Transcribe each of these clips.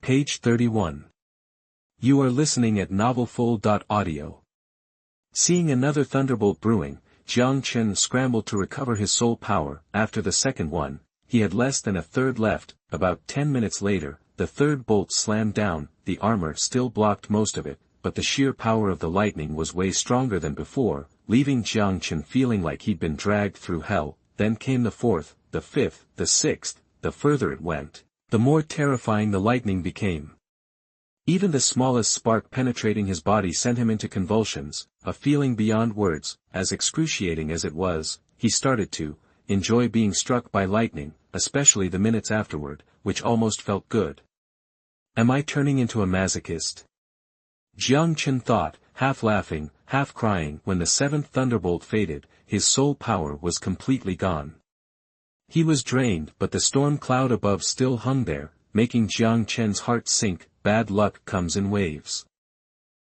Page 31. You are listening at novelfull.audio. Seeing another thunderbolt brewing, Jiang Chen scrambled to recover his soul power. After the second one, he had less than a third left. About 10 minutes later, the third bolt slammed down. The armor still blocked most of it, but the sheer power of the lightning was way stronger than before, leaving Jiang Chen feeling like he'd been dragged through hell. Then came the fourth, the fifth, the sixth. The further it went, the more terrifying the lightning became. Even the smallest spark penetrating his body sent him into convulsions, a feeling beyond words. As excruciating as it was, he started to enjoy being struck by lightning, especially the minutes afterward, which almost felt good. Am I turning into a masochist? Jiang Chen thought, half laughing, half crying. When the seventh thunderbolt faded, his soul power was completely gone. He was drained, but the storm cloud above still hung there, making Jiang Chen's heart sink. Bad luck comes in waves.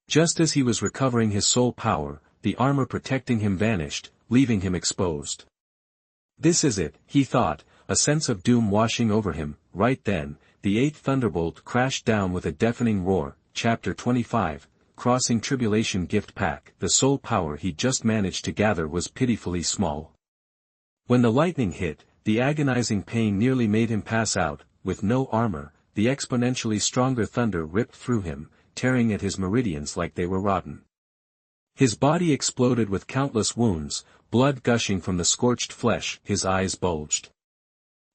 Just as he was recovering his soul power, the armor protecting him vanished, leaving him exposed. This is it, he thought, a sense of doom washing over him. Right then, the eighth thunderbolt crashed down with a deafening roar. Chapter 25, Crossing Tribulation Gift Pack. The soul power he just managed to gather was pitifully small. When the lightning hit, the agonizing pain nearly made him pass out. With no armor, the exponentially stronger thunder ripped through him, tearing at his meridians like they were rotten. His body exploded with countless wounds, blood gushing from the scorched flesh. His eyes bulged.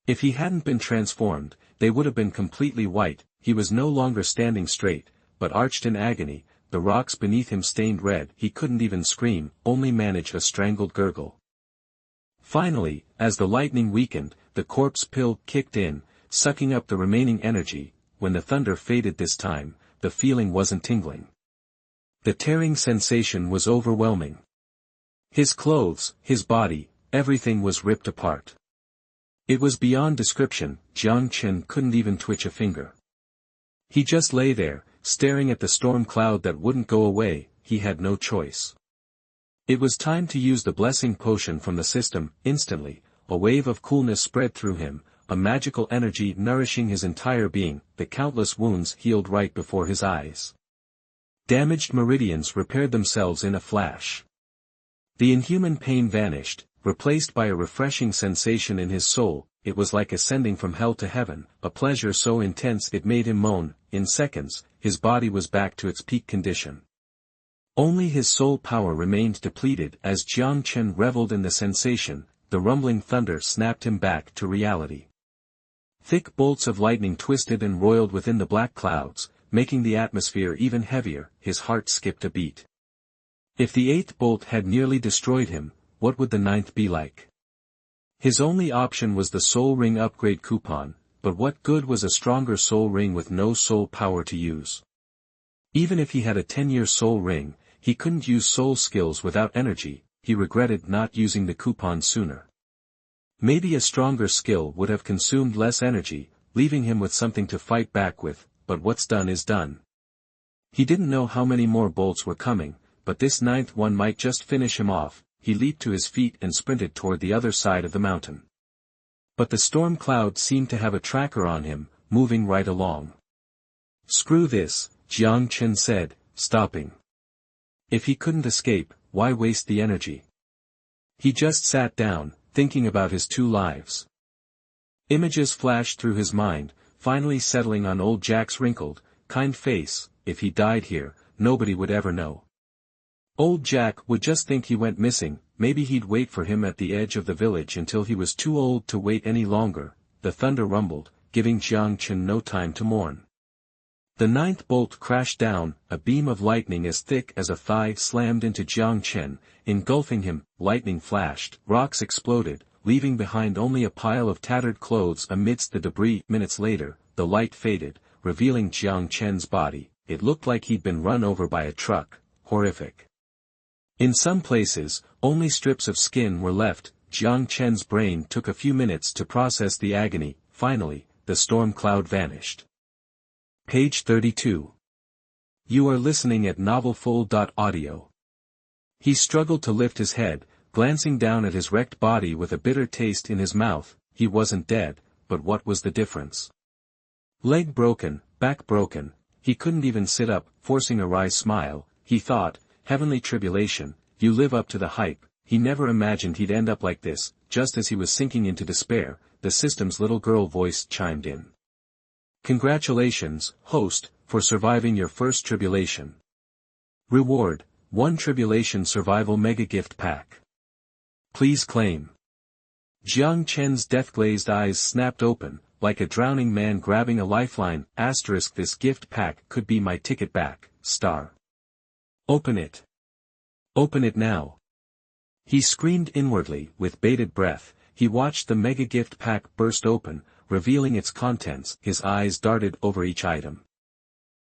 If he hadn't been transformed, they would have been completely white. He was no longer standing straight, but arched in agony, the rocks beneath him stained red. He couldn't even scream, only manage a strangled gurgle. Finally, as the lightning weakened, the corpse pill kicked in, sucking up the remaining energy. When the thunder faded this time, the feeling wasn't tingling. The tearing sensation was overwhelming. His clothes, his body, everything was ripped apart. It was beyond description. Jiang Chen couldn't even twitch a finger. He just lay there, staring at the storm cloud that wouldn't go away. He had no choice. It was time to use the blessing potion from the system. Instantly, a wave of coolness spread through him, a magical energy nourishing his entire being. The countless wounds healed right before his eyes. Damaged meridians repaired themselves in a flash. The inhuman pain vanished, replaced by a refreshing sensation in his soul. It was like ascending from hell to heaven, a pleasure so intense it made him moan. In seconds, his body was back to its peak condition. Only his soul power remained depleted. As Jiang Chen reveled in the sensation, the rumbling thunder snapped him back to reality. Thick bolts of lightning twisted and roiled within the black clouds, making the atmosphere even heavier. His heart skipped a beat. If the eighth bolt had nearly destroyed him, what would the ninth be like? His only option was the soul ring upgrade coupon, but what good was a stronger soul ring with no soul power to use? Even if he had a 10-year soul ring, he couldn't use soul skills without energy. He regretted not using the coupon sooner. Maybe a stronger skill would have consumed less energy, leaving him with something to fight back with, but what's done is done. He didn't know how many more bolts were coming, but this ninth one might just finish him off. He leaped to his feet and sprinted toward the other side of the mountain. But the storm cloud seemed to have a tracker on him, moving right along. Screw this, Jiang Chen said, stopping. If he couldn't escape, why waste the energy? He just sat down, thinking about his two lives. Images flashed through his mind, finally settling on old Jack's wrinkled, kind face. If he died here, nobody would ever know. Old Jack would just think he went missing. Maybe he'd wait for him at the edge of the village until he was too old to wait any longer. The thunder rumbled, giving Jiang Chen no time to mourn. The ninth bolt crashed down, a beam of lightning as thick as a thigh slammed into Jiang Chen, engulfing him. Lightning flashed, rocks exploded, leaving behind only a pile of tattered clothes amidst the debris. Minutes later, the light faded, revealing Jiang Chen's body. It looked like he'd been run over by a truck. Horrific. In some places, only strips of skin were left. Jiang Chen's brain took a few minutes to process the agony. Finally, the storm cloud vanished. Page 32. You are listening at novelfull.audio. He struggled to lift his head, glancing down at his wrecked body with a bitter taste in his mouth. He wasn't dead, but what was the difference? Leg broken, back broken, he couldn't even sit up, forcing a wry smile. He thought, heavenly tribulation, you live up to the hype. He never imagined he'd end up like this. Just as he was sinking into despair, the system's little girl voice chimed in. Congratulations, host, for surviving your first tribulation. Reward, 1 tribulation survival mega gift pack. Please claim. Jiang Chen's death-glazed eyes snapped open, like a drowning man grabbing a lifeline. This gift pack could be my ticket back, star. Open it. Open it now. He screamed inwardly. With bated breath, he watched the mega gift pack burst open, revealing its contents. His eyes darted over each item.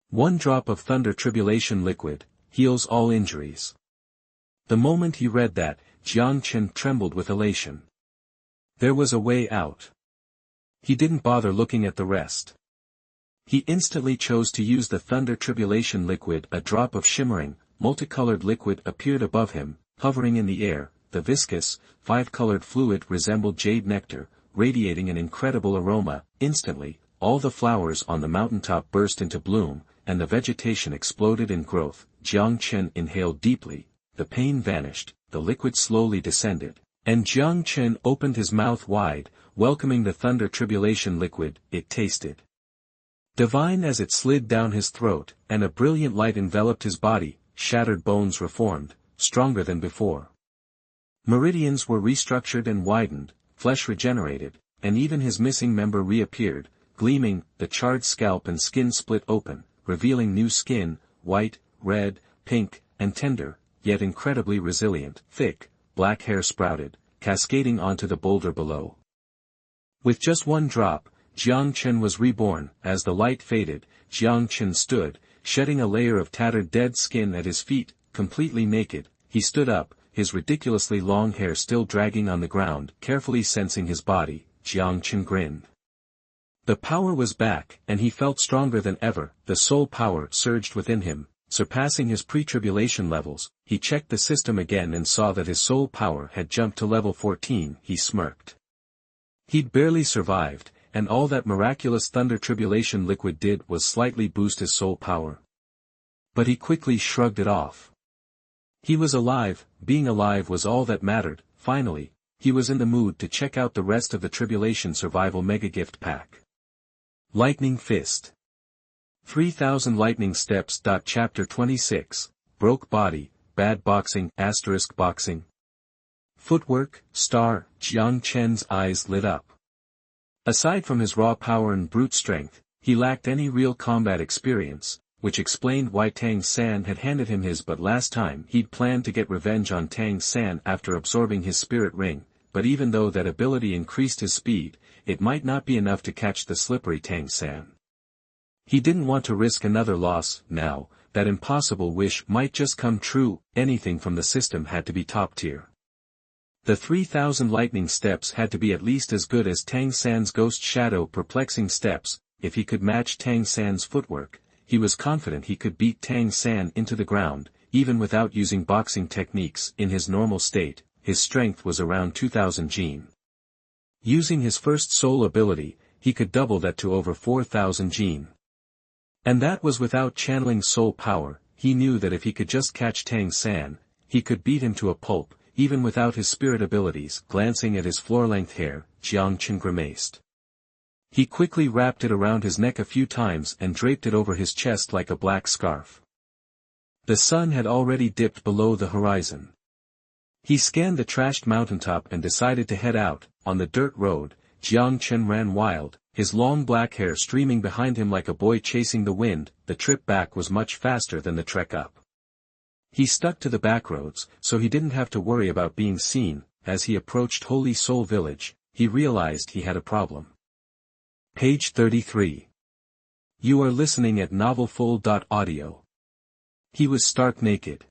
1 drop of thunder tribulation liquid, heals all injuries. The moment he read that, Jiang Chen trembled with elation. There was a way out. He didn't bother looking at the rest. He instantly chose to use the thunder tribulation liquid. A drop of shimmering, multicolored liquid appeared above him, hovering in the air. The viscous, 5-colored fluid resembled jade nectar, radiating an incredible aroma. Instantly, all the flowers on the mountaintop burst into bloom, and the vegetation exploded in growth. Jiang Chen inhaled deeply, the pain vanished, the liquid slowly descended, and Jiang Chen opened his mouth wide, welcoming the thunder tribulation liquid. It tasted divine as it slid down his throat, and a brilliant light enveloped his body. Shattered bones reformed, stronger than before. Meridians were restructured and widened, flesh regenerated, and even his missing member reappeared, gleaming. The charred scalp and skin split open, revealing new skin, white, red, pink, and tender, yet incredibly resilient. Thick, black hair sprouted, cascading onto the boulder below. With just 1 drop, Jiang Chen was reborn. As the light faded, Jiang Chen stood, shedding a layer of tattered dead skin at his feet. Completely naked, he stood up, his ridiculously long hair still dragging on the ground. Carefully sensing his body, Jiang Chen grinned. The power was back, and he felt stronger than ever. The soul power surged within him, surpassing his pre-tribulation levels. He checked the system again and saw that his soul power had jumped to level 14. He smirked. He'd barely survived, and all that miraculous thunder tribulation liquid did was slightly boost his soul power. But he quickly shrugged it off. He was alive. Being alive was all that mattered. Finally, he was in the mood to check out the rest of the tribulation survival mega gift pack. Lightning Fist. 3000 Lightning Steps. Chapter 26, Broke Body, Bad Boxing. Boxing. Footwork, star. Jiang Chen's eyes lit up. Aside from his raw power and brute strength, he lacked any real combat experience, which explained why Tang San had handed him his. But last time he'd planned to get revenge on Tang San after absorbing his spirit ring. But even though that ability increased his speed, it might not be enough to catch the slippery Tang San. He didn't want to risk another loss. Now, that impossible wish might just come true. Anything from the system had to be top tier. The 3000 lightning steps had to be at least as good as Tang San's ghost shadow perplexing steps. If he could match Tang San's footwork, he was confident he could beat Tang San into the ground, even without using boxing techniques. In his normal state, his strength was around 2000 jin. Using his first soul ability, he could double that to over 4000 jin. And that was without channeling soul power. He knew that if he could just catch Tang San, he could beat him to a pulp, even without his spirit abilities. Glancing at his floor-length hair, Jiang Chen grimaced. He quickly wrapped it around his neck a few times and draped it over his chest like a black scarf. The sun had already dipped below the horizon. He scanned the trashed mountaintop and decided to head out. On the dirt road, Jiang Chen ran wild, his long black hair streaming behind him like a boy chasing the wind. The trip back was much faster than the trek up. He stuck to the backroads, so he didn't have to worry about being seen. As he approached Holy Soul Village, he realized he had a problem. Page 33. You are listening at novelfull.audio. He was stark naked.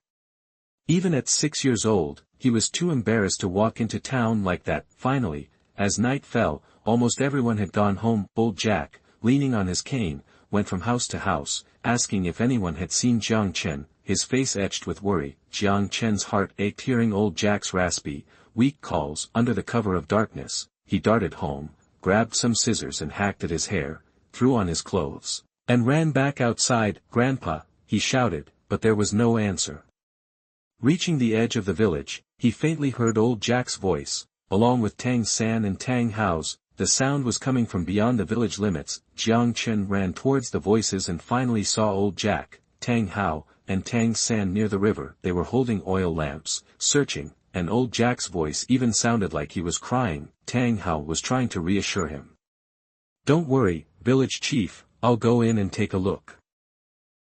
Even at 6 years old, he was too embarrassed to walk into town like that. Finally, as night fell, almost everyone had gone home. Old Jack, leaning on his cane, went from house to house, asking if anyone had seen Jiang Chen, his face etched with worry. Jiang Chen's heart ached hearing old Jack's raspy, weak calls. Under the cover of darkness, he darted home, grabbed some scissors and hacked at his hair, threw on his clothes, and ran back outside. "Grandpa," he shouted, but there was no answer. Reaching the edge of the village, he faintly heard old Jack's voice, along with Tang San and Tang Hao's. The sound was coming from beyond the village limits. Jiang Chen ran towards the voices and finally saw old Jack, Tang Hao, and Tang San near the river. They were holding oil lamps, searching, and old Jack's voice even sounded like he was crying. Tang Hao was trying to reassure him. "Don't worry, village chief, I'll go in and take a look."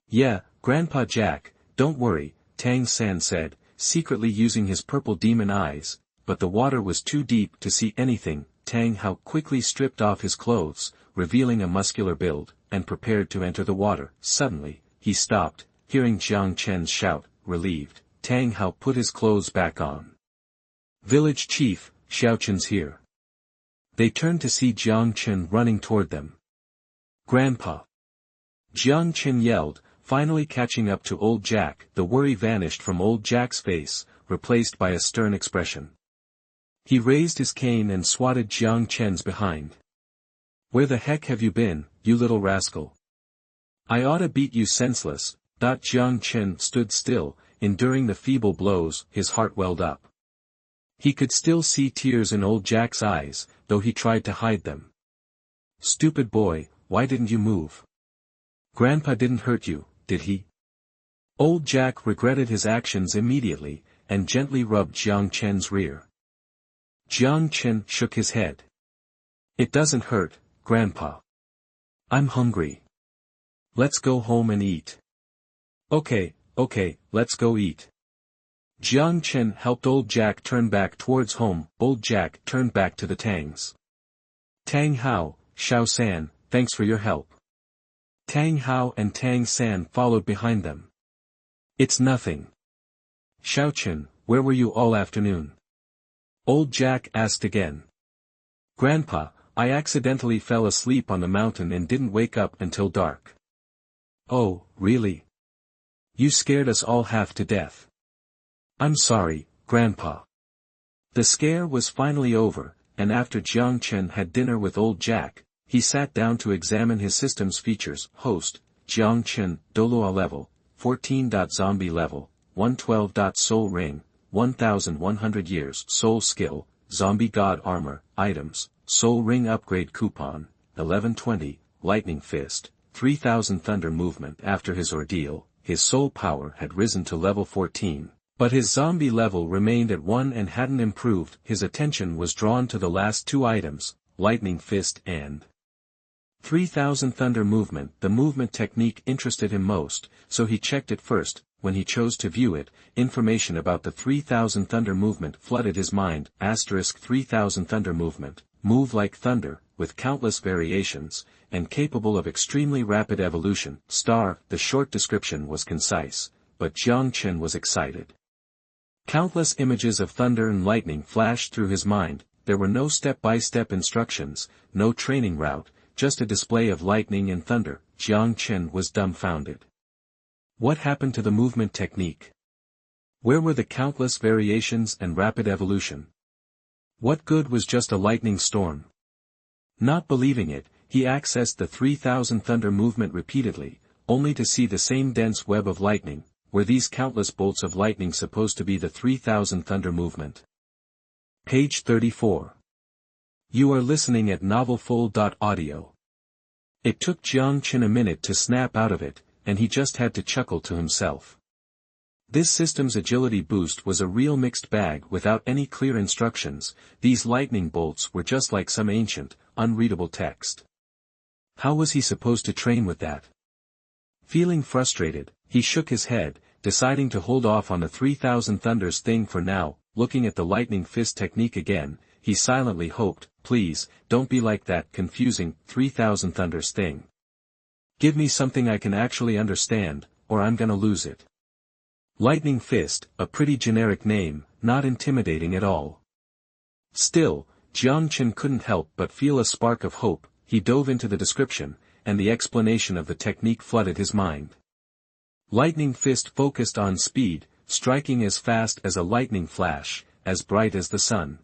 "Yeah, Grandpa Jack, don't worry," Tang San said, secretly using his purple demon eyes, but the water was too deep to see anything. Tang Hao quickly stripped off his clothes, revealing a muscular build, and prepared to enter the water. Suddenly, he stopped, hearing Jiang Chen's shout, relieved. Tang Hao put his clothes back on. "Village chief, Xiao Chen's here." They turned to see Jiang Chen running toward them. "Grandpa!" Jiang Chen yelled, finally catching up to old Jack. The worry vanished from old Jack's face, replaced by a stern expression. He raised his cane and swatted Jiang Chen's behind. "Where the heck have you been, you little rascal? I oughta beat you senseless." Jiang Chen stood still, enduring the feeble blows. His heart welled up. He could still see tears in old Jack's eyes, though he tried to hide them. "Stupid boy, why didn't you move? Grandpa didn't hurt you, did he?" Old Jack regretted his actions immediately, and gently rubbed Jiang Chen's rear. Jiang Chen shook his head. "It doesn't hurt, Grandpa. I'm hungry. Let's go home and eat." Okay, let's go eat." Jiang Chen helped old Jack turn back towards home. Old Jack turned back to the Tangs. "Tang Hao, Xiao San, thanks for your help." Tang Hao and Tang San followed behind them. "It's nothing." "Xiao Chen, where were you all afternoon?" Old Jack asked again. "Grandpa, I accidentally fell asleep on the mountain and didn't wake up until dark." "Oh, really? You scared us all half to death." "I'm sorry, Grandpa." The scare was finally over, and after Jiang Chen had dinner with old Jack, he sat down to examine his system's features. Host, Jiang Chen, Douluo level, 14. Zombie level, 112. Soul ring, 1100 years. Soul skill, Zombie God armor. Items, Soul ring upgrade coupon, 1120, Lightning fist, 3000 thunder movement. After his ordeal, his soul power had risen to level 14, but his zombie level remained at 1 and hadn't improved. His attention was drawn to the last two items, Lightning fist and 3000 thunder movement. The movement technique interested him most, so he checked it first. When he chose to view it, information about the 3000 thunder movement flooded his mind. 3000 thunder movement, move like thunder, with countless variations, and capable of extremely rapid evolution. The short description was concise, but Jiang Chen was excited. Countless images of thunder and lightning flashed through his mind. There were no step-by-step instructions, no training route, just a display of lightning and thunder. Jiang Chen was dumbfounded. What happened to the movement technique? Where were the countless variations and rapid evolution? What good was just a lightning storm? Not believing it, he accessed the 3000 thunder movement repeatedly, only to see the same dense web of lightning. Were these countless bolts of lightning supposed to be the 3000 thunder movement? Page 34. You are listening at novelfull.audio. It took Jiang Chen a minute to snap out of it, and he just had to chuckle to himself. This system's agility boost was a real mixed bag without any clear instructions. These lightning bolts were just like some ancient, unreadable text. How was he supposed to train with that? Feeling frustrated, he shook his head, deciding to hold off on the 3000 thunders thing for now. Looking at the lightning fist technique again, he silently hoped, please, don't be like that confusing 3000 thunders thing. Give me something I can actually understand, or I'm gonna lose it. Lightning fist, a pretty generic name, not intimidating at all. Still, Jiang Chen couldn't help but feel a spark of hope. He dove into the description, and the explanation of the technique flooded his mind. Lightning fist focused on speed, striking as fast as a lightning flash, as bright as the sun.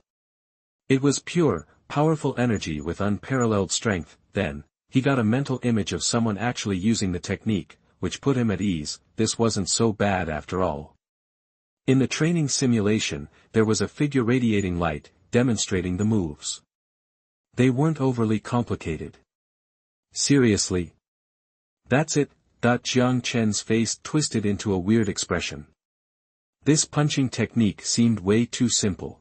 It was pure, powerful energy with unparalleled strength. Then, He got a mental image of someone actually using the technique, which put him at ease. This wasn't so bad after all. In the training simulation, there was a figure radiating light, demonstrating the moves. They weren't overly complicated. Seriously? That's it. Jiang Chen's face twisted into a weird expression. This punching technique seemed way too simple.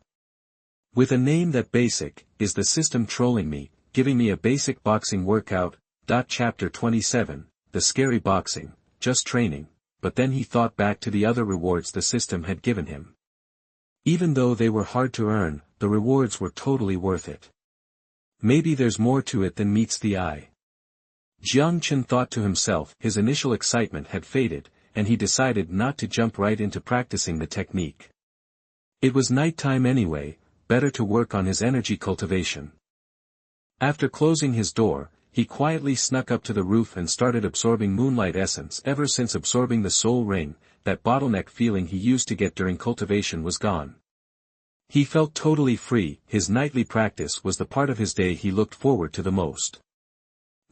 With a name that basic, is the system trolling me, giving me a basic boxing workout? Chapter 27, The Scary Boxing, just training, but then he thought back to the other rewards the system had given him. Even though they were hard to earn, the rewards were totally worth it. Maybe there's more to it than meets the eye. Jiang Chen thought to himself. His initial excitement had faded, and he decided not to jump right into practicing the technique. It was nighttime anyway, better to work on his energy cultivation. After closing his door, he quietly snuck up to the roof and started absorbing moonlight essence. Ever since absorbing the soul ring, that bottleneck feeling he used to get during cultivation was gone. He felt totally free. His nightly practice was the part of his day he looked forward to the most.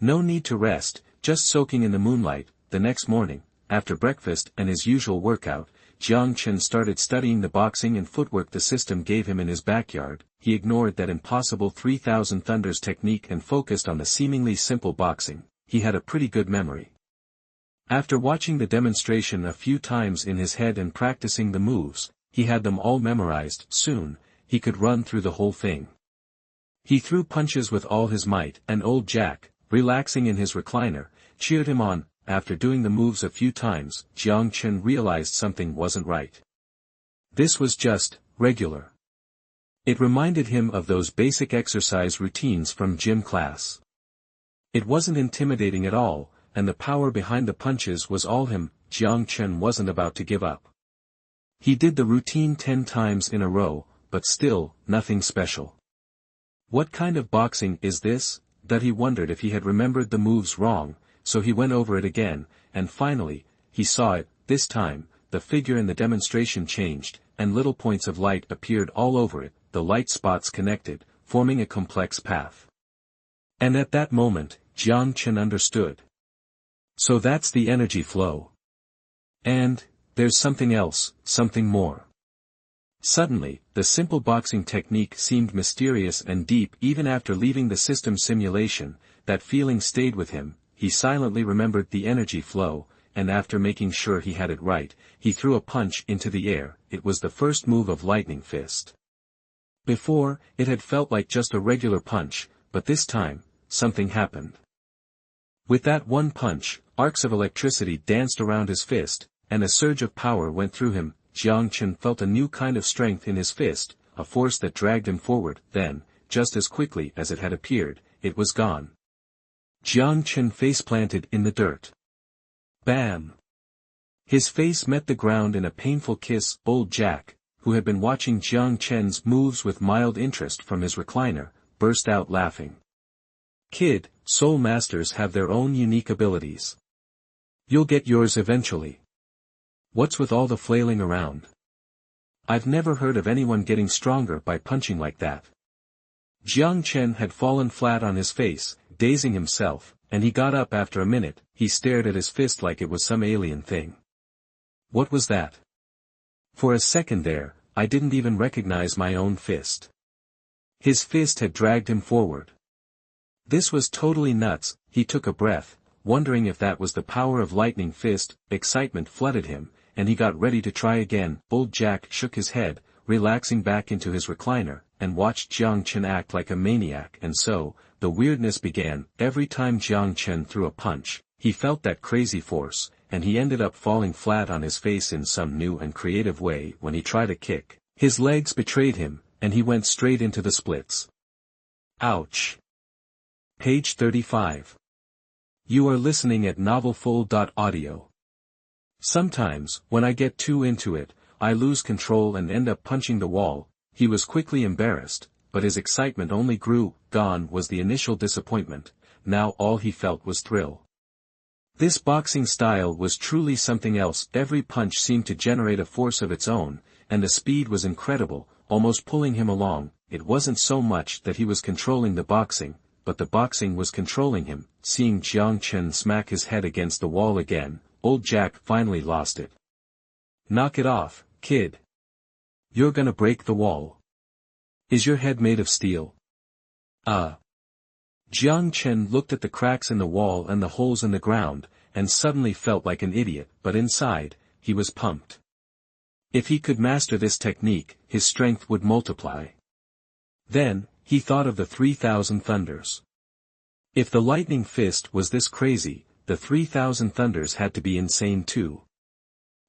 No need to rest, just soaking in the moonlight. The next morning, after breakfast and his usual workout, Jiang Chen started studying the boxing and footwork the system gave him in his backyard. He ignored that impossible 3000 thunders technique and focused on the seemingly simple boxing. He had a pretty good memory. After watching the demonstration a few times in his head and practicing the moves, he had them all memorized. Soon, he could run through the whole thing. He threw punches with all his might, and old Jack, relaxing in his recliner, cheered him on. After doing the moves a few times, Jiang Chen realized something wasn't right. This was just regular. It reminded him of those basic exercise routines from gym class. It wasn't intimidating at all, and the power behind the punches was all him. Jiang Chen wasn't about to give up. He did the routine 10 times in a row, but still, nothing special. What kind of boxing is this? That he wondered if he had remembered the moves wrong, so he went over it again, and finally, he saw it. This time, the figure in the demonstration changed, and little points of light appeared all over it. The light spots connected, forming a complex path. And at that moment, Jiang Chen understood. So that's the energy flow. And, there's something else, something more. Suddenly, the simple boxing technique seemed mysterious and deep. Even after leaving the system simulation, that feeling stayed with him. He silently remembered the energy flow, and after making sure he had it right, he threw a punch into the air. It was the first move of Lightning Fist. Before, it had felt like just a regular punch, but this time, something happened. With that one punch, arcs of electricity danced around his fist, and a surge of power went through him. Jiang Chen felt a new kind of strength in his fist, a force that dragged him forward. Then, just as quickly as it had appeared, it was gone. Jiang Chen face-planted in the dirt. Bam! His face met the ground in a painful kiss. Old Jack, who had been watching Jiang Chen's moves with mild interest from his recliner, burst out laughing. Kid, soul masters have their own unique abilities. You'll get yours eventually. What's with all the flailing around? I've never heard of anyone getting stronger by punching like that. Jiang Chen had fallen flat on his face, dazing himself, and he got up after a minute. He stared at his fist like it was some alien thing. What was that? For a second there, I didn't even recognize my own fist. His fist had dragged him forward. This was totally nuts. He took a breath, wondering if that was the power of Lightning Fist. Excitement flooded him, and he got ready to try again. Old Jack shook his head, relaxing back into his recliner, and watched Jiang Chen act like a maniac. And so, the weirdness began. Every time Jiang Chen threw a punch, he felt that crazy force, and he ended up falling flat on his face in some new and creative way. When he tried a kick, his legs betrayed him, and he went straight into the splits. Ouch! Page 35. You are listening at novelfull.audio. Sometimes, when I get too into it, I lose control and end up punching the wall. He was quickly embarrassed, but his excitement only grew. Gone was the initial disappointment, now all he felt was thrill. This boxing style was truly something else. Every punch seemed to generate a force of its own, and the speed was incredible, almost pulling him along. It wasn't so much that he was controlling the boxing, but the boxing was controlling him. Seeing Jiang Chen smack his head against the wall again, old Jack finally lost it. "Knock it off, kid. You're gonna break the wall. Is your head made of steel?" Jiang Chen looked at the cracks in the wall and the holes in the ground, and suddenly felt like an idiot, but inside, he was pumped. If he could master this technique, his strength would multiply. Then, he thought of the 3,000 thunders. If the lightning fist was this crazy, the 3,000 thunders had to be insane too.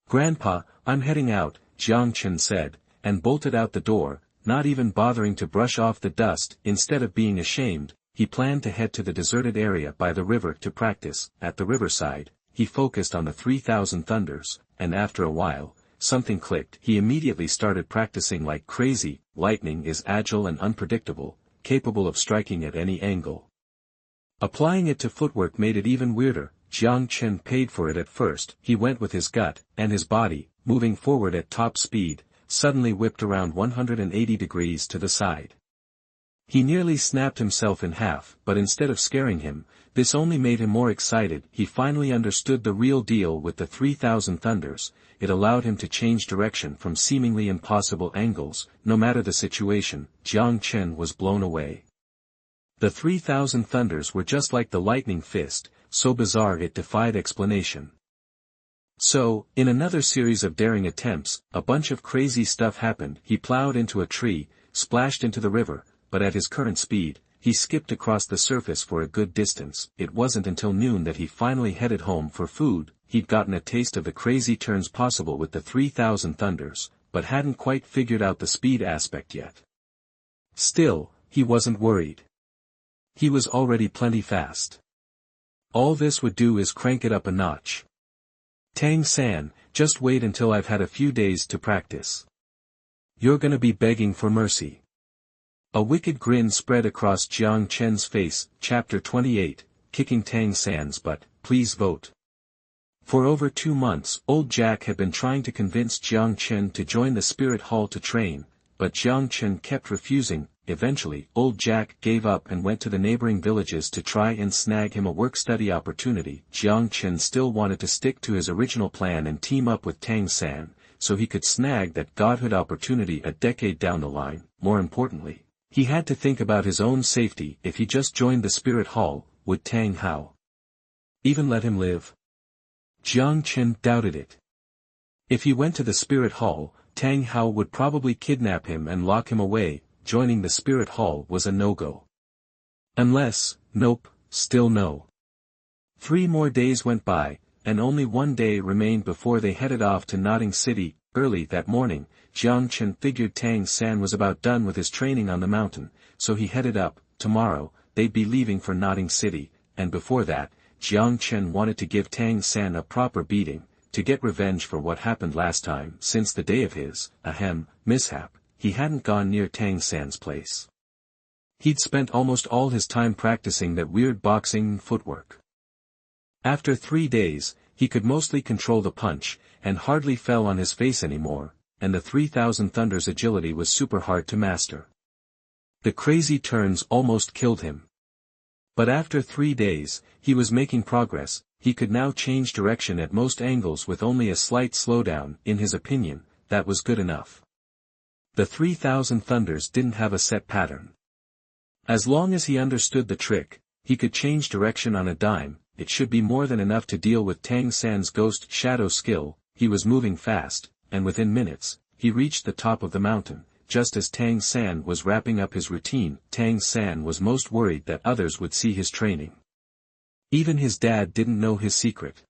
"Grandpa, I'm heading out," Jiang Chen said, and bolted out the door, not even bothering to brush off the dust. Instead of being ashamed, he planned to head to the deserted area by the river to practice. At the riverside, he focused on the 3,000 thunders, and after a while, something clicked. He immediately started practicing like crazy. Lightning is agile and unpredictable, capable of striking at any angle. Applying it to footwork made it even weirder. Jiang Chen paid for it at first. He went with his gut, and his body, moving forward at top speed, suddenly whipped around 180 degrees to the side. He nearly snapped himself in half, but instead of scaring him, this only made him more excited. He finally understood the real deal with the 3,000 thunders. It allowed him to change direction from seemingly impossible angles. No matter the situation, Jiang Chen was blown away. The 3,000 thunders were just like the lightning fist, so bizarre it defied explanation. So, in another series of daring attempts, a bunch of crazy stuff happened. He plowed into a tree, splashed into the river, but at his current speed, he skipped across the surface for a good distance. It wasn't until noon that he finally headed home for food. He'd gotten a taste of the crazy turns possible with the 3,000 thunders, but hadn't quite figured out the speed aspect yet. Still, he wasn't worried. He was already plenty fast. All this would do is crank it up a notch. "Tang San, just wait until I've had a few days to practice. You're gonna be begging for mercy." A wicked grin spread across Jiang Chen's face. Chapter 28, Kicking Tang San's Butt. Please vote. For over 2 months, old Jack had been trying to convince Jiang Chen to join the spirit hall to train, but Jiang Chen kept refusing. Eventually, old Jack gave up and went to the neighboring villages to try and snag him a work-study opportunity. Jiang Chen still wanted to stick to his original plan and team up with Tang San, so he could snag that godhood opportunity a decade down the line. More importantly, he had to think about his own safety. If he just joined the spirit hall, would Tang Hao even let him live? Jiang Chen doubted it. If he went to the spirit hall, Tang Hao would probably kidnap him and lock him away. Joining the spirit hall was a no-go. Nope, still no. 3 more days went by, and only 1 day remained before they headed off to Notting City. Early that morning, Jiang Chen figured Tang San was about done with his training on the mountain, so he headed up. Tomorrow, they'd be leaving for Notting City, and before that, Jiang Chen wanted to give Tang San a proper beating, to get revenge for what happened last time. Since the day of his, mishap, he hadn't gone near Tang San's place. He'd spent almost all his time practicing that weird boxing footwork. After 3 days, he could mostly control the punch, and hardly fell on his face anymore, and the 3,000 thunders agility was super hard to master. The crazy turns almost killed him. But after 3 days, he was making progress. He could now change direction at most angles with only a slight slowdown. In his opinion, that was good enough. The 3,000 thunders didn't have a set pattern. As long as he understood the trick, he could change direction on a dime. It should be more than enough to deal with Tang San's ghost shadow skill. He was moving fast, and within minutes, he reached the top of the mountain. Just as Tang San was wrapping up his routine, Tang San was most worried that others would see his training. Even his dad didn't know his secret.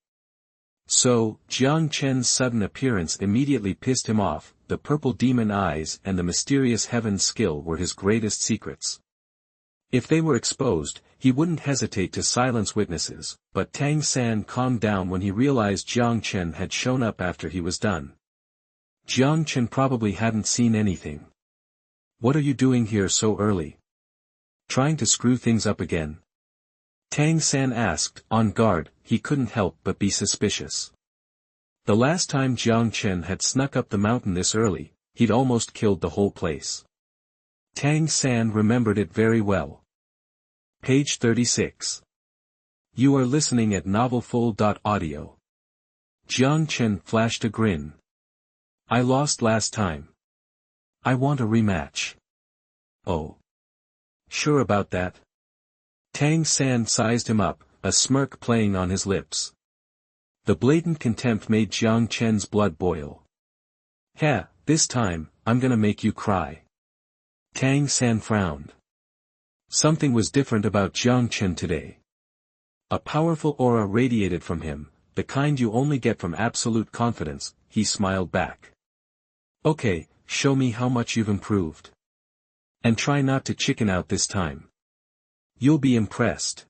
So, Jiang Chen's sudden appearance immediately pissed him off. The purple demon eyes and the mysterious heaven skill were his greatest secrets. If they were exposed, he wouldn't hesitate to silence witnesses, but Tang San calmed down when he realized Jiang Chen had shown up after he was done. Jiang Chen probably hadn't seen anything. "What are you doing here so early? Trying to screw things up again?" Tang San asked. On guard, he couldn't help but be suspicious. The last time Jiang Chen had snuck up the mountain this early, he'd almost killed the whole place. Tang San remembered it very well. Page 36. You are listening at novelfull.audio. Jiang Chen flashed a grin. I lost last time. I want a rematch. Oh. Sure about that? Tang San sized him up, a smirk playing on his lips. The blatant contempt made Jiang Chen's blood boil. Heh, this time, I'm gonna make you cry. Tang San frowned. Something was different about Jiang Chen today. A powerful aura radiated from him, the kind you only get from absolute confidence. He smiled back. Okay, show me how much you've improved. And try not to chicken out this time. You'll be impressed.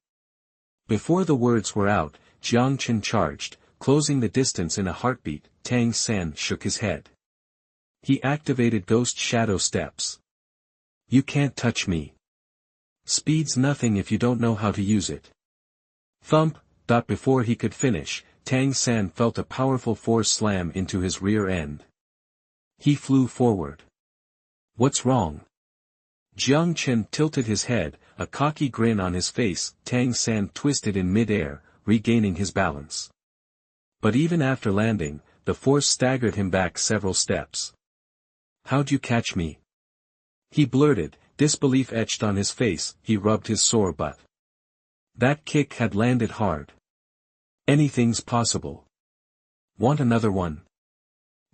Before the words were out, Jiang Chen charged, closing the distance in a heartbeat. Tang San shook his head. He activated ghost shadow steps. You can't touch me. Speed's nothing if you don't know how to use it. Thump. Before he could finish, Tang San felt a powerful force slam into his rear end. He flew forward. What's wrong? Jiang Chen tilted his head, a cocky grin on his face. Tang San twisted in mid-air, regaining his balance. But even after landing, the force staggered him back several steps. How'd you catch me? He blurted, disbelief etched on his face. He rubbed his sore butt. That kick had landed hard. Anything's possible. Want another one?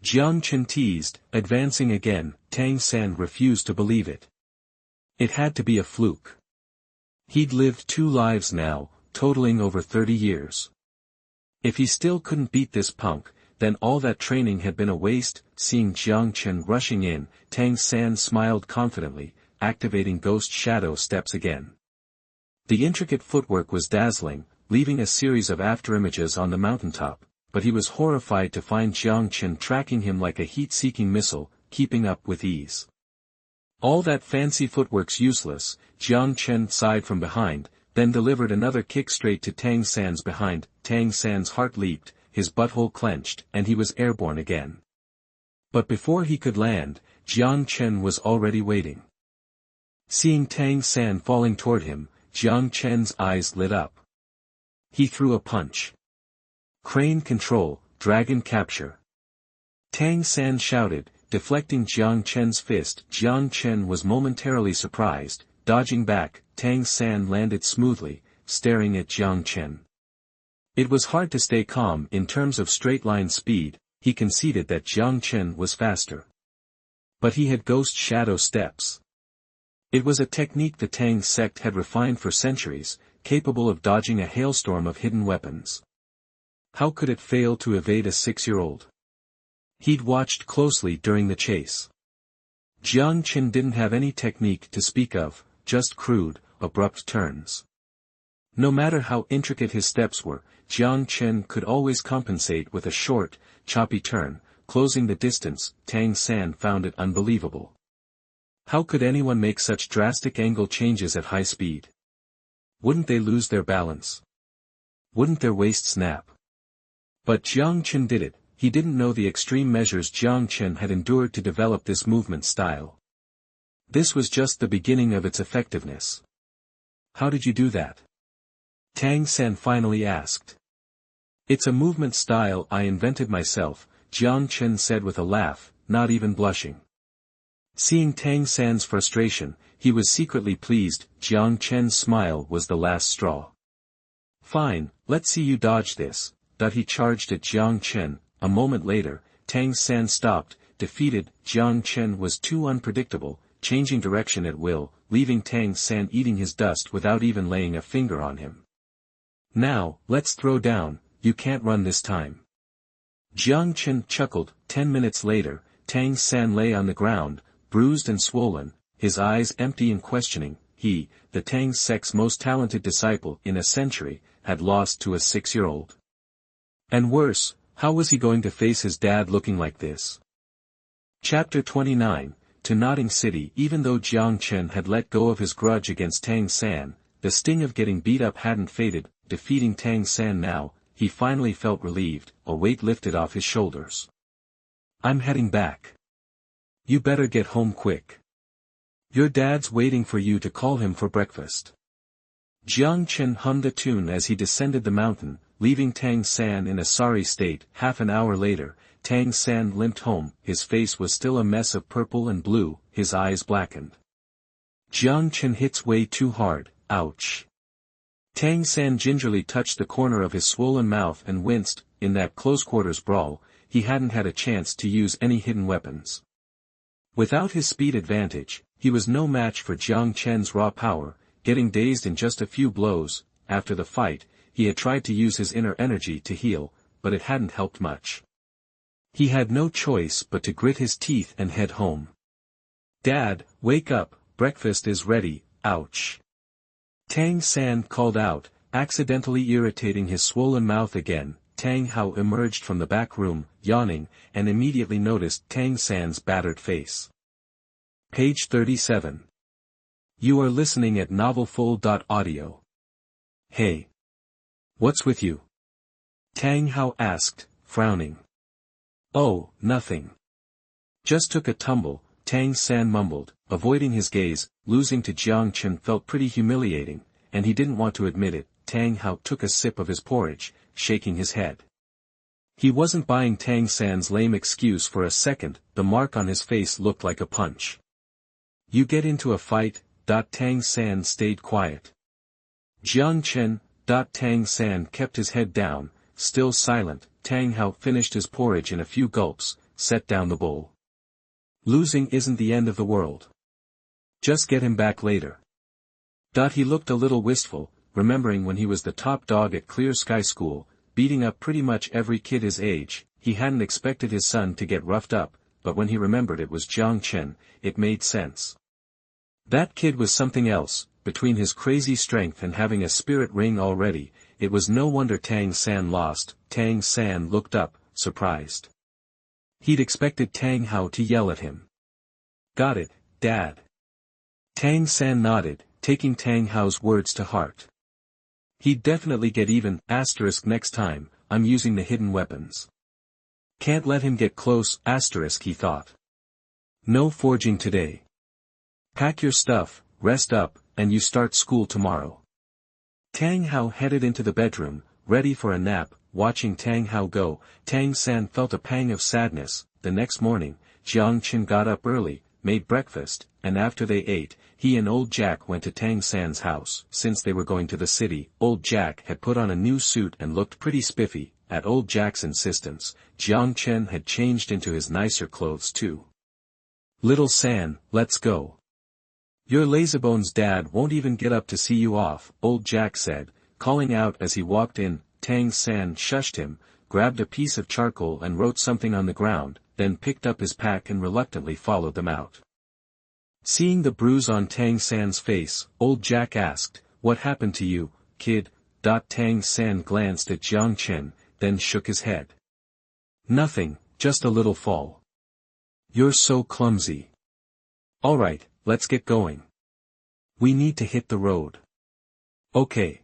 Jiang Chen teased, advancing again. Tang San refused to believe it. It had to be a fluke. He'd lived 2 lives now, totaling over 30 years. If he still couldn't beat this punk, then all that training had been a waste. Seeing Jiang Chen rushing in, Tang San smiled confidently, activating ghost shadow steps again. The intricate footwork was dazzling, leaving a series of afterimages on the mountaintop, but he was horrified to find Jiang Chen tracking him like a heat-seeking missile, keeping up with ease. All that fancy footwork's useless. Jiang Chen sighed from behind, then delivered another kick straight to Tang San's behind. Tang San's heart leaped, his butthole clenched, and he was airborne again. But before he could land, Jiang Chen was already waiting. Seeing Tang San falling toward him, Jiang Chen's eyes lit up. He threw a punch. Crane control, dragon capture. Tang San shouted, deflecting Jiang Chen's fist. Jiang Chen was momentarily surprised, dodging back. Tang San landed smoothly, staring at Jiang Chen. It was hard to stay calm in terms of straight-line speed. He conceded that Jiang Chen was faster. But he had ghost shadow steps. It was a technique the Tang sect had refined for centuries, capable of dodging a hailstorm of hidden weapons. How could it fail to evade a 6-year-old? He'd watched closely during the chase. Jiang Chen didn't have any technique to speak of, just crude, abrupt turns. No matter how intricate his steps were, Jiang Chen could always compensate with a short, choppy turn, closing the distance. Tang San found it unbelievable. How could anyone make such drastic angle changes at high speed? Wouldn't they lose their balance? Wouldn't their waist snap? But Jiang Chen did it. He didn't know the extreme measures Jiang Chen had endured to develop this movement style. This was just the beginning of its effectiveness. How did you do that? Tang San finally asked. It's a movement style I invented myself, Jiang Chen said with a laugh, not even blushing. Seeing Tang San's frustration, he was secretly pleased. Jiang Chen's smile was the last straw. Fine, let's see you dodge this. He charged at Jiang Chen. A moment later, Tang San stopped, defeated. Jiang Chen was too unpredictable, changing direction at will, leaving Tang San eating his dust without even laying a finger on him. Now, let's throw down. You can't run this time. Jiang Chen chuckled. 10 minutes later, Tang San lay on the ground, bruised and swollen, his eyes empty and questioning. He, the Tang sect's most talented disciple in a century, had lost to a 6-year-old. And worse, how was he going to face his dad looking like this? Chapter 29, to Nodding City. Even though Jiang Chen had let go of his grudge against Tang San, the sting of getting beat up hadn't faded. Defeating Tang San now, he finally felt relieved, a weight lifted off his shoulders. I'm heading back. You better get home quick. Your dad's waiting for you to call him for breakfast. Jiang Chen hummed a tune as he descended the mountain, leaving Tang San in a sorry state. Half an hour later, Tang San limped home. His face was still a mess of purple and blue, his eyes blackened. Jiang Chen hits way too hard, ouch. Tang San gingerly touched the corner of his swollen mouth and winced. In that close-quarters brawl, he hadn't had a chance to use any hidden weapons. Without his speed advantage, he was no match for Jiang Chen's raw power, getting dazed in just a few blows. After the fight, he had tried to use his inner energy to heal, but it hadn't helped much. He had no choice but to grit his teeth and head home. "Dad, wake up, breakfast is ready, ouch." Tang San called out, accidentally irritating his swollen mouth again. Tang Hao emerged from the back room, yawning, and immediately noticed Tang San's battered face. Page 37. You are listening at novelfull.audio. Hey. What's with you? Tang Hao asked, frowning. Oh, nothing. Just took a tumble, Tang San mumbled, avoiding his gaze. Losing to Jiang Chen felt pretty humiliating, and he didn't want to admit it. Tang Hao took a sip of his porridge, shaking his head. He wasn't buying Tang San's lame excuse for a second. The mark on his face looked like a punch. You get into a fight. Tang San stayed quiet. Jiang Chen. Tang San kept his head down, still silent. Tang Hao finished his porridge in a few gulps, set down the bowl. Losing isn't the end of the world. Just get him back later. He looked a little wistful, remembering when he was the top dog at Clear Sky School, beating up pretty much every kid his age. He hadn't expected his son to get roughed up, but when he remembered it was Jiang Chen, it made sense. That kid was something else. Between his crazy strength and having a spirit ring already, it was no wonder Tang San lost. Tang San looked up, surprised. He'd expected Tang Hao to yell at him. Got it, Dad. Tang San nodded, taking Tang Hao's words to heart. He'd definitely get even. Next time, I'm using the hidden weapons. Can't let him get close. He thought. No forging today. Pack your stuff, rest up, and you start school tomorrow. Tang Hao headed into the bedroom, ready for a nap. Watching Tang Hao go, Tang San felt a pang of sadness. The next morning, Jiang Chen got up early, made breakfast, and after they ate, he and old Jack went to Tang San's house. Since they were going to the city, old Jack had put on a new suit and looked pretty spiffy. At old Jack's insistence, Jiang Chen had changed into his nicer clothes too. Little San, let's go. Your lazybones dad won't even get up to see you off, old Jack said, calling out as he walked in. Tang San shushed him, grabbed a piece of charcoal and wrote something on the ground, then picked up his pack and reluctantly followed them out. Seeing the bruise on Tang San's face, old Jack asked, What happened to you, kid? Tang San glanced at Jiang Chen, then shook his head. Nothing, just a little fall. You're so clumsy. Alright, let's get going. We need to hit the road. Okay.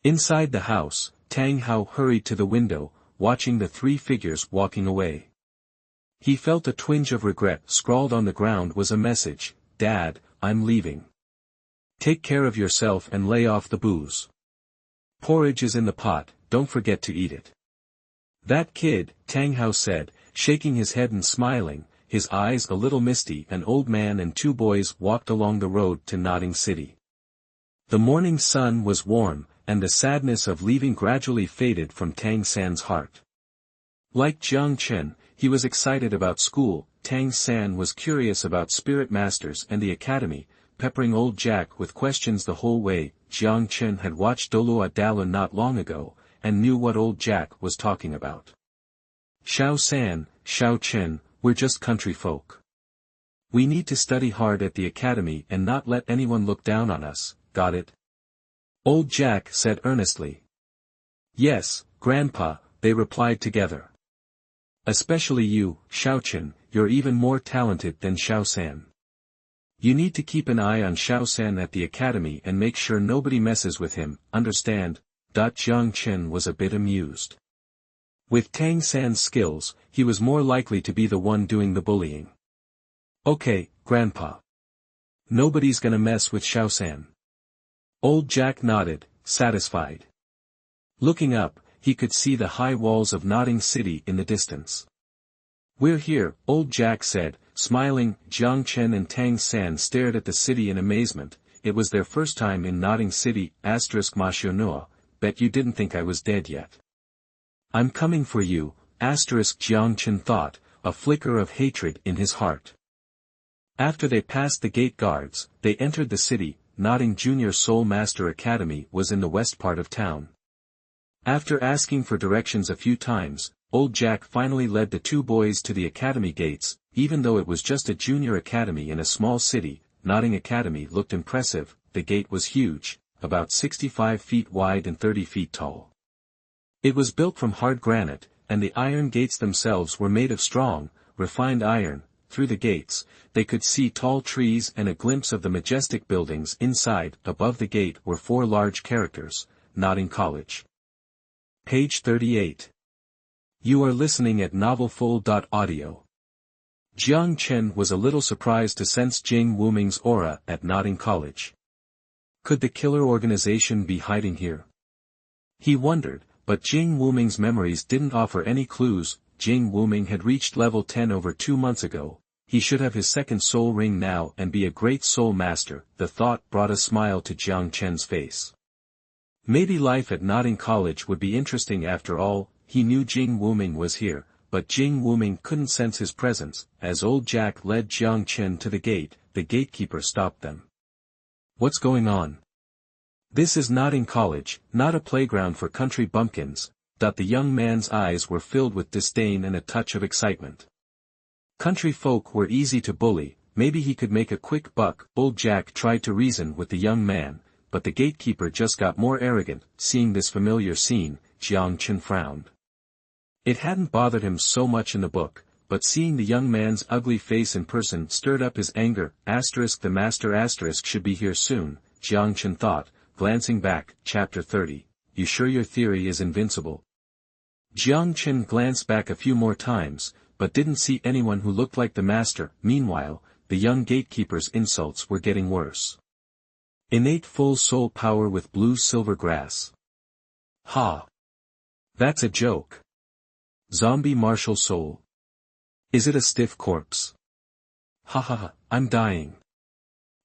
Inside the house, Tang Hao hurried to the window, watching the three figures walking away. He felt a twinge of regret. Scrawled on the ground was a message, Dad, I'm leaving. Take care of yourself and lay off the booze. Porridge is in the pot, don't forget to eat it. That kid, Tang Hao said, shaking his head and smiling, his eyes a little misty. An old man and two boys walked along the road to Nodding City. The morning sun was warm, and the sadness of leaving gradually faded from Tang San's heart. Like Jiang Chen, he was excited about school. Tang San was curious about spirit masters and the academy, peppering old Jack with questions the whole way. Jiang Chen had watched Douluo Continent not long ago, and knew what old Jack was talking about. Xiao San, Xiao Chen, we're just country folk. We need to study hard at the academy and not let anyone look down on us, got it? Old Jack said earnestly. Yes, Grandpa, they replied together. Especially you, Xiao Chen, you're even more talented than Xiao San. You need to keep an eye on Xiao San at the academy and make sure nobody messes with him, understand? Jiang Chen was a bit amused. With Tang San's skills, he was more likely to be the one doing the bullying. Okay, Grandpa. Nobody's gonna mess with Xiao San. Old Jack nodded, satisfied. Looking up, he could see the high walls of Nodding City in the distance. "We're here," Old Jack said, smiling. Jiang Chen and Tang San stared at the city in amazement. It was their first time in Nodding City. *Mashionoa, bet you didn't think I was dead yet. I'm coming for you, Jiang Chen thought, a flicker of hatred in his heart. After they passed the gate guards, they entered the city. Nodding Junior Soul Master Academy was in the west part of town. After asking for directions a few times, Old Jack finally led the two boys to the academy gates. Even though it was just a junior academy in a small city, Nodding Academy looked impressive. The gate was huge, about 65 feet wide and 30 feet tall. It was built from hard granite, and the iron gates themselves were made of strong, refined iron. Through the gates, they could see tall trees and a glimpse of the majestic buildings inside. Above the gate were four large characters: Nodding College. Page 38. You are listening at novelfull.audio. Jiang Chen was a little surprised to sense Jing Wuming's aura at Nodding College. Could the killer organization be hiding here? He wondered, but Jing Wuming's memories didn't offer any clues. Jing Wuming had reached level 10 over 2 months ago. He should have his second soul ring now and be a great soul master. The thought brought a smile to Jiang Chen's face. Maybe life at Nodding College would be interesting after all. He knew Jing Wuming was here, but Jing Wuming couldn't sense his presence. As Old Jack led Jiang Chen to the gate, the gatekeeper stopped them. What's going on? This is Nodding College, not a playground for country bumpkins. The young man's eyes were filled with disdain and a touch of excitement. Country folk were easy to bully, maybe he could make a quick buck. Old Jack tried to reason with the young man, but the gatekeeper just got more arrogant. Seeing this familiar scene, Jiang Chen frowned. It hadn't bothered him so much in the book, but seeing the young man's ugly face in person stirred up his anger. The master should be here soon, Jiang Chen thought, glancing back. Chapter 30. You sure your theory is invincible? Jiang Chen glanced back a few more times, but didn't see anyone who looked like the master. Meanwhile, the young gatekeeper's insults were getting worse. Innate full soul power with blue silver grass. Ha! That's a joke. Zombie martial soul. Is it a stiff corpse? Ha ha ha, I'm dying.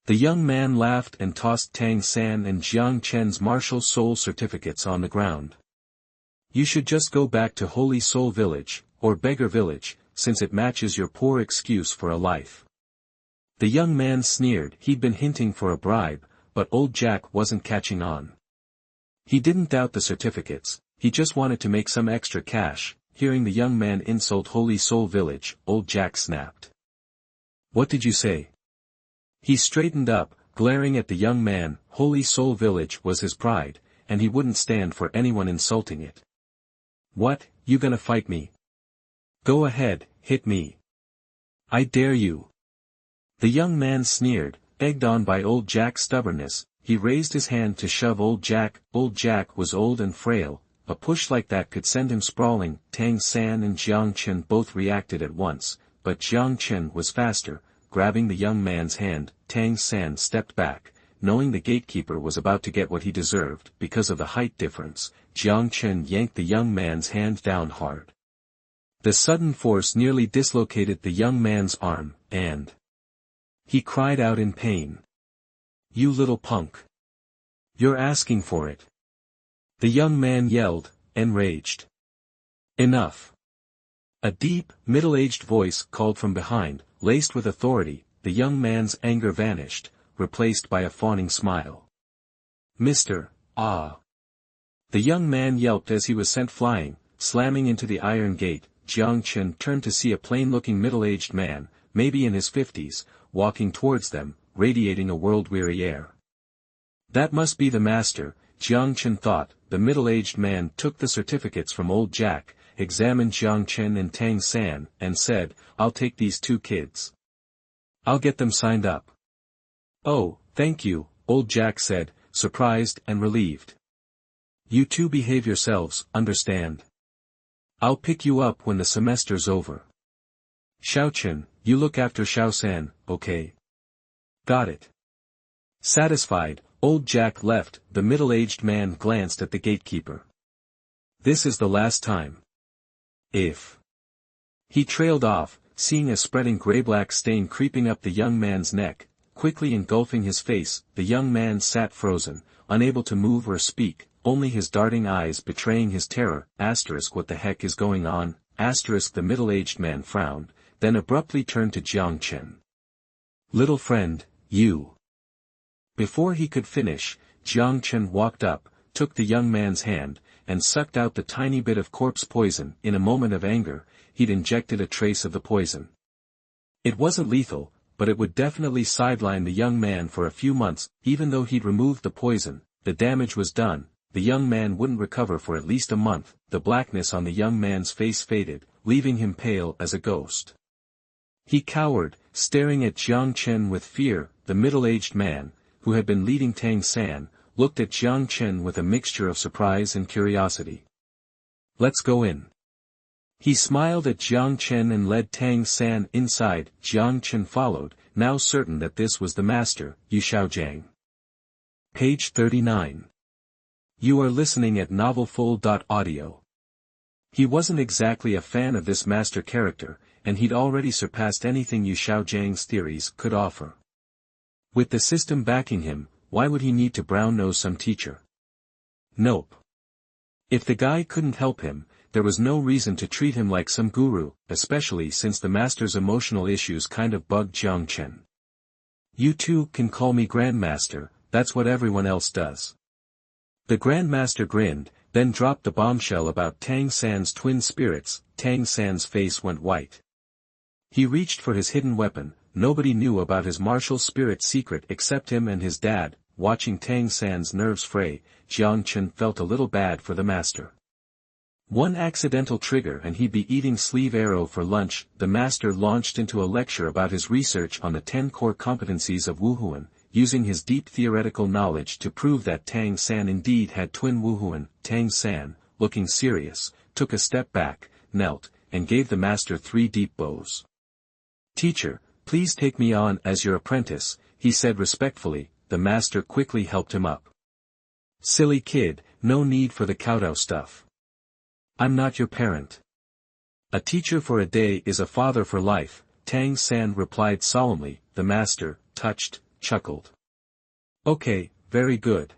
The young man laughed and tossed Tang San and Jiang Chen's martial soul certificates on the ground. You should just go back to Holy Soul Village, or Beggar Village, since it matches your poor excuse for a life. The young man sneered. He'd been hinting for a bribe, but Old Jack wasn't catching on. He didn't doubt the certificates, he just wanted to make some extra cash. Hearing the young man insult Holy Soul Village, Old Jack snapped. What did you say? He straightened up, glaring at the young man. Holy Soul Village was his pride, and he wouldn't stand for anyone insulting it. What, you gonna fight me? Go ahead, hit me. I dare you. The young man sneered, egged on by Old Jack's stubbornness. He raised his hand to shove Old Jack. Old Jack was old and frail. A push like that could send him sprawling. Tang San and Jiang Chen both reacted at once, but Jiang Chen was faster. Grabbing the young man's hand, Tang San stepped back, knowing the gatekeeper was about to get what he deserved. Because of the height difference, Jiang Chen yanked the young man's hand down hard. The sudden force nearly dislocated the young man's arm, and he cried out in pain. You little punk. You're asking for it. The young man yelled, enraged. Enough. A deep, middle-aged voice called from behind, laced with authority. The young man's anger vanished, replaced by a fawning smile. Mr. Ah. The young man yelped as he was sent flying, slamming into the iron gate. Jiang Chen turned to see a plain-looking middle-aged man, maybe in his 50s, walking towards them, radiating a world-weary air. That must be the master, Jiang Chen thought. The middle-aged man took the certificates from Old Jack, examined Jiang Chen and Tang San, and said, I'll take these two kids. I'll get them signed up. Oh, thank you, Old Jack said, surprised and relieved. You two behave yourselves, understand? I'll pick you up when the semester's over. Xiao Chen, you look after Xiao San, okay? Got it. Satisfied, Old Jack left, the middle-aged man glanced at the gatekeeper. This is the last time. If. He trailed off, seeing a spreading gray-black stain creeping up the young man's neck, quickly engulfing his face. The young man sat frozen, unable to move or speak, only his darting eyes betraying his terror. What the heck is going on? The middle-aged man frowned, then abruptly turned to Jiang Chen. Little friend, you. Before he could finish, Jiang Chen walked up, took the young man's hand, and sucked out the tiny bit of corpse poison. In a moment of anger, he'd injected a trace of the poison. It wasn't lethal, but it would definitely sideline the young man for a few months. Even though he'd removed the poison, the damage was done. The young man wouldn't recover for at least a month. The blackness on the young man's face faded, leaving him pale as a ghost. He cowered, staring at Jiang Chen with fear. The middle-aged man, who had been leading Tang San, looked at Jiang Chen with a mixture of surprise and curiosity. Let's go in. He smiled at Jiang Chen and led Tang San inside. Jiang Chen followed, now certain that this was the master, Yu Shaojiang. Page 39. You are listening at novelfull.audio. He wasn't exactly a fan of this master character, and he'd already surpassed anything Yu Shaojiang's theories could offer. With the system backing him, why would he need to brown-nose some teacher? Nope. If the guy couldn't help him, there was no reason to treat him like some guru, especially since the master's emotional issues kind of bugged Jiang Chen. You two can call me Grandmaster, that's what everyone else does. The Grandmaster grinned, then dropped the bombshell about Tang San's twin spirits. Tang San's face went white. He reached for his hidden weapon. Nobody knew about his martial spirit secret except him and his dad. Watching Tang San's nerves fray, Jiang Chen felt a little bad for the master. One accidental trigger and he'd be eating sleeve arrow for lunch. The master launched into a lecture about his research on the 10 core competencies of Wuhuan, using his deep theoretical knowledge to prove that Tang San indeed had twin Wuhuan. Tang San, looking serious, took a step back, knelt, and gave the master 3 deep bows. Teacher, please take me on as your apprentice, he said respectfully. The master quickly helped him up. Silly kid, no need for the kowtow stuff. I'm not your parent. A teacher for a day is a father for life, Tang San replied solemnly. The master, touched, chuckled. Okay, very good.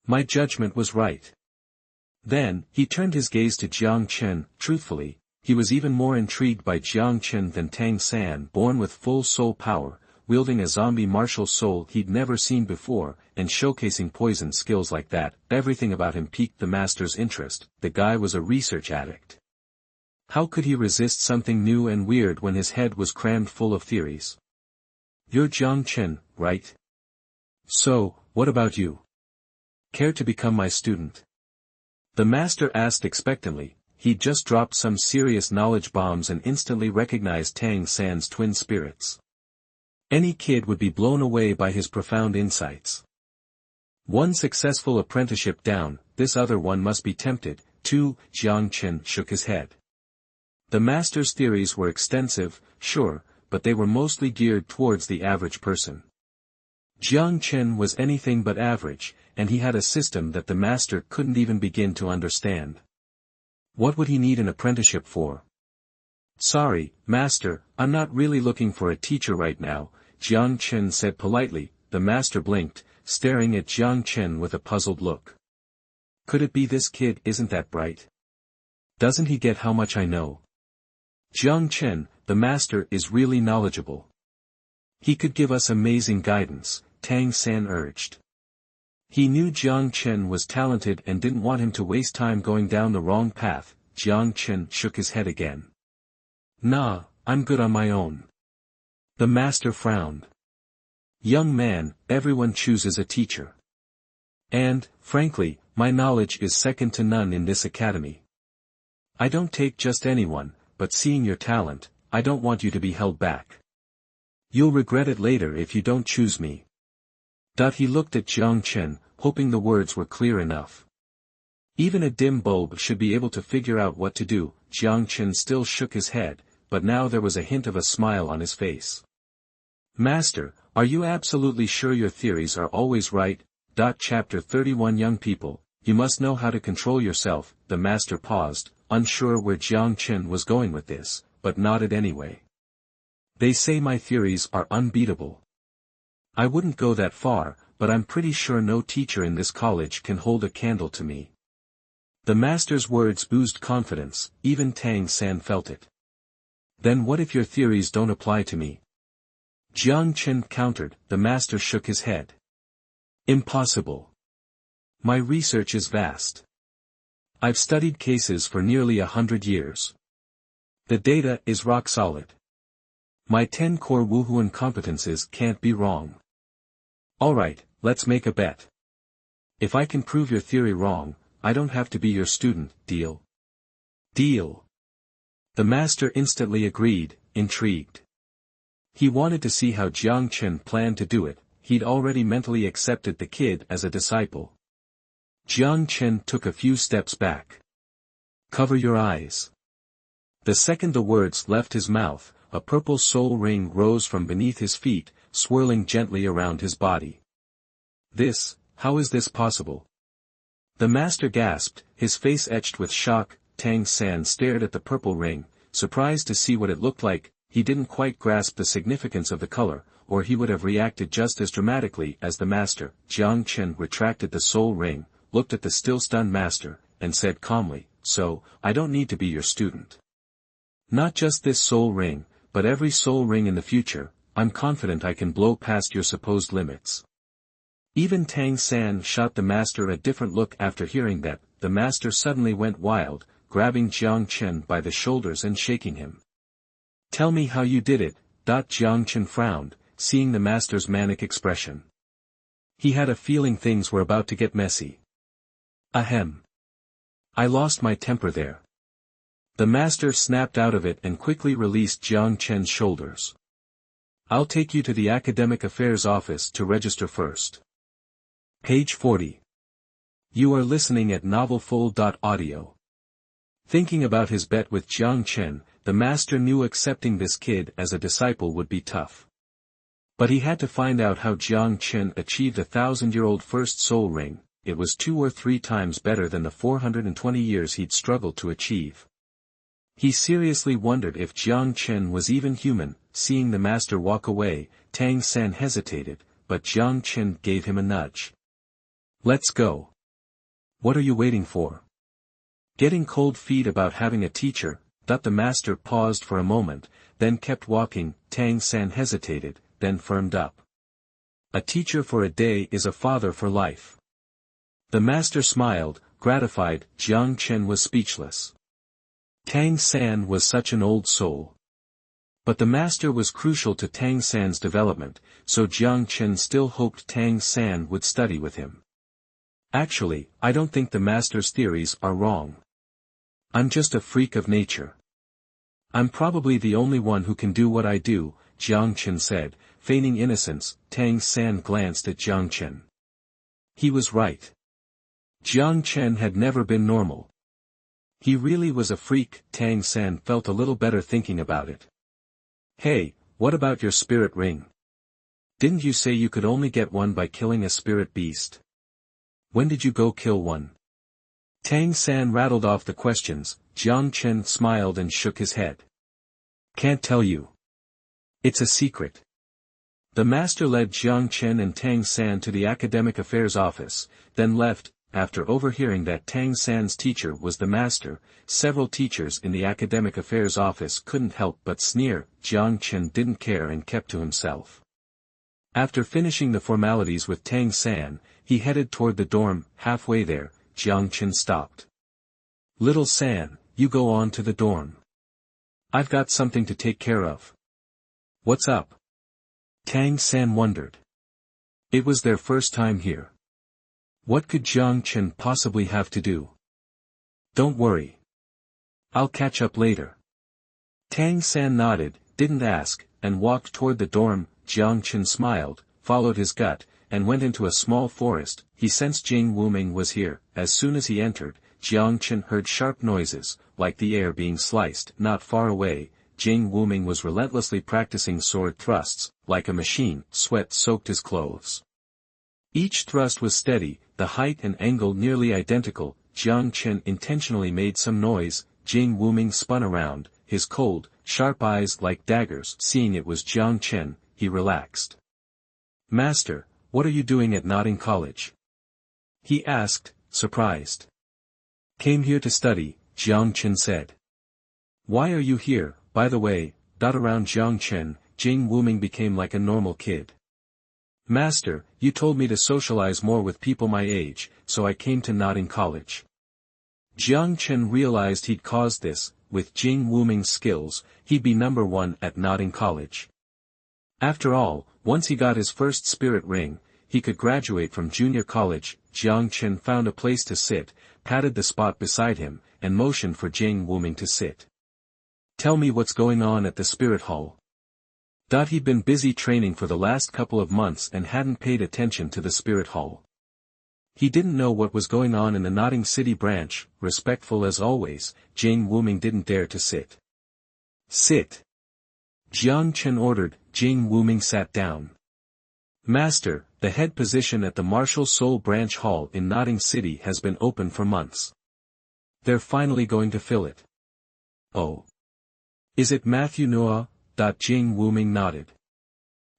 My judgment was right. Then, he turned his gaze to Jiang Chen. Truthfully, he was even more intrigued by Jiang Chen than Tang San. Born with full soul power, wielding a zombie martial soul he'd never seen before, and showcasing poison skills like that, everything about him piqued the master's interest. The guy was a research addict. How could he resist something new and weird when his head was crammed full of theories? You're Jiang Chen, right? So, what about you? Care to become my student? The master asked expectantly. He'd just dropped some serious knowledge bombs and instantly recognized Tang San's twin spirits. Any kid would be blown away by his profound insights. One successful apprenticeship down, this other one must be tempted, too. Jiang Chen shook his head. The master's theories were extensive, sure, but they were mostly geared towards the average person. Jiang Chen was anything but average, and he had a system that the master couldn't even begin to understand. What would he need an apprenticeship for? Sorry, master, I'm not really looking for a teacher right now, Jiang Chen said politely. The master blinked, staring at Jiang Chen with a puzzled look. Could it be this kid isn't that bright? Doesn't he get how much I know? Jiang Chen, the master is really knowledgeable. He could give us amazing guidance, Tang San urged. He knew Jiang Chen was talented and didn't want him to waste time going down the wrong path. Jiang Chen shook his head again. Nah, I'm good on my own. The master frowned. Young man, everyone chooses a teacher. And, frankly, my knowledge is second to none in this academy. I don't take just anyone, but seeing your talent, I don't want you to be held back. You'll regret it later if you don't choose me. He looked at Jiang Chen, hoping the words were clear enough. Even a dim bulb should be able to figure out what to do. Jiang Chen still shook his head, but now there was a hint of a smile on his face. Master, are you absolutely sure your theories are always right? Chapter 31 Young people, you must know how to control yourself. The master paused, unsure where Jiang Chen was going with this, but nodded anyway. They say my theories are unbeatable. I wouldn't go that far, but I'm pretty sure no teacher in this college can hold a candle to me. The master's words oozed confidence, even Tang San felt it. Then what if your theories don't apply to me? Jiang Chen countered. The master shook his head. Impossible. My research is vast. I've studied cases for nearly 100 years. The data is rock solid. My 10 core Wuhuan competences can't be wrong. Alright, let's make a bet. If I can prove your theory wrong, I don't have to be your student, deal? Deal. The master instantly agreed, intrigued. He wanted to see how Jiang Chen planned to do it. He'd already mentally accepted the kid as a disciple. Jiang Chen took a few steps back. Cover your eyes. The second the words left his mouth, a purple soul ring rose from beneath his feet, swirling gently around his body. How is this possible? The master gasped, his face etched with shock. Tang San stared at the purple ring, surprised to see what it looked like. He didn't quite grasp the significance of the color, or he would have reacted just as dramatically as the master. Jiang Chen retracted the soul ring, looked at the still stunned master, and said calmly, "So, I don't need to be your student. Not just this soul ring, but every soul ring in the future. I'm confident I can blow past your supposed limits." Even Tang San shot the master a different look after hearing that. The master suddenly went wild, grabbing Jiang Chen by the shoulders and shaking him. "Tell me how you did it." Jiang Chen frowned, seeing the master's manic expression. He had a feeling things were about to get messy. Ahem. I lost my temper there. The master snapped out of it and quickly released Jiang Chen's shoulders. "I'll take you to the Academic Affairs office to register first." Page 40. You are listening at novelfull.audio. Thinking about his bet with Jiang Chen, the master knew accepting this kid as a disciple would be tough. But he had to find out how Jiang Chen achieved a 1,000-year-old first soul ring. It was 2 or 3 times better than the 420 years he'd struggled to achieve. He seriously wondered if Jiang Chen was even human. Seeing the master walk away, Tang San hesitated, but Jiang Chen gave him a nudge. "Let's go." "What are you waiting for?" "Getting cold feet about having a teacher." The master paused for a moment, then kept walking. Tang San hesitated, then firmed up. "A teacher for a day is a father for life." The master smiled, gratified. Jiang Chen was speechless. Tang San was such an old soul. But the master was crucial to Tang San's development, so Jiang Chen still hoped Tang San would study with him. "Actually, I don't think the master's theories are wrong. I'm just a freak of nature. I'm probably the only one who can do what I do," Jiang Chen said, feigning innocence. Tang San glanced at Jiang Chen. He was right. Jiang Chen had never been normal. He really was a freak. Tang San felt a little better thinking about it. "Hey, what about your spirit ring? Didn't you say you could only get one by killing a spirit beast? When did you go kill one?" Tang San rattled off the questions. Jiang Chen smiled and shook his head. "Can't tell you. It's a secret." The master led Jiang Chen and Tang San to the Academic Affairs office, then left. After overhearing that Tang San's teacher was the master, several teachers in the Academic Affairs office couldn't help but sneer. Jiang Chen didn't care and kept to himself. After finishing the formalities with Tang San, he headed toward the dorm. Halfway there, Jiang Chen stopped. "Little San, you go on to the dorm. I've got something to take care of." "What's up?" Tang San wondered. It was their first time here. What could Jiang Chen possibly have to do? "Don't worry. I'll catch up later." Tang San nodded, didn't ask, and walked toward the dorm. Jiang Chen smiled, followed his gut, and went into a small forest. He sensed Jing Wuming was here. As soon as he entered, Jiang Chen heard sharp noises, like the air being sliced. Not far away, Jing Wuming was relentlessly practicing sword thrusts. Like a machine, sweat soaked his clothes. Each thrust was steady, the height and angle nearly identical. Jiang Chen intentionally made some noise. Jing Wuming spun around, his cold, sharp eyes like daggers. Seeing it was Jiang Chen, he relaxed. "Master, what are you doing at Notting College?" he asked, surprised. "Came here to study," Jiang Chen said. "Why are you here, by the way?" Around Jiang Chen, Jing Wuming became like a normal kid. "Master, you told me to socialize more with people my age, so I came to Notting College." Jiang Chen realized he'd caused this. With Jing Wuming's skills, he'd be number one at Notting College. After all, once he got his first spirit ring, he could graduate from junior college. Jiang Chen found a place to sit, patted the spot beside him, and motioned for Jing Wuming to sit. "Tell me what's going on at the spirit hall." He'd been busy training for the last couple of months and hadn't paid attention to the spirit hall. He didn't know what was going on in the Notting City branch. Respectful as always, Jing Wuming didn't dare to sit. "Sit!" Jiang Chen ordered. Jing Wuming sat down. "Master, the head position at the Martial Soul Branch Hall in Notting City has been open for months. They're finally going to fill it." "Oh. Is it Mtlnovel?" Jing Wuming nodded.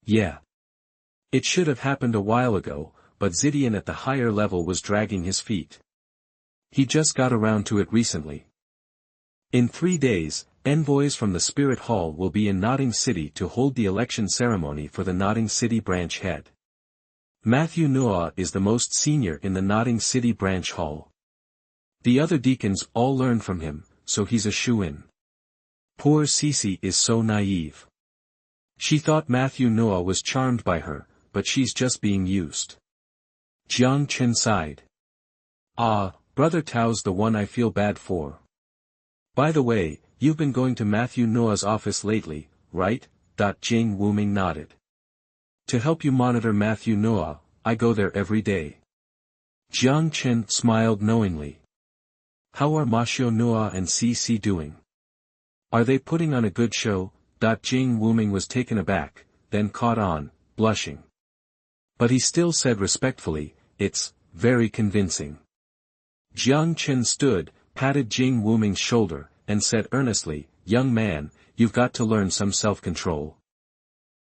"Yeah. It should have happened a while ago, but Zidian at the higher level was dragging his feet. He just got around to it recently. In 3 days, envoys from the Spirit Hall will be in Notting City to hold the election ceremony for the Notting City branch head. Mtlnovel is the most senior in the Notting City branch hall. The other deacons all learn from him, so he's a shoo-in. Poor Cece is so naive. She thought Mtlnovel was charmed by her, but she's just being used." Jiang Chen sighed. "Ah, Brother Tao's the one I feel bad for. By the way, you've been going to Mtlnovel's office lately, right?" Jing Wuming nodded. "To help you monitor Mtlnovel, I go there every day." Jiang Chen smiled knowingly. "How are Mtlnovel and CC doing? Are they putting on a good show?" Jing Wuming was taken aback, then caught on, blushing. But he still said respectfully, "It's very convincing." Jiang Chen stood, patted Jing Wuming's shoulder, and said earnestly, "Young man, you've got to learn some self-control.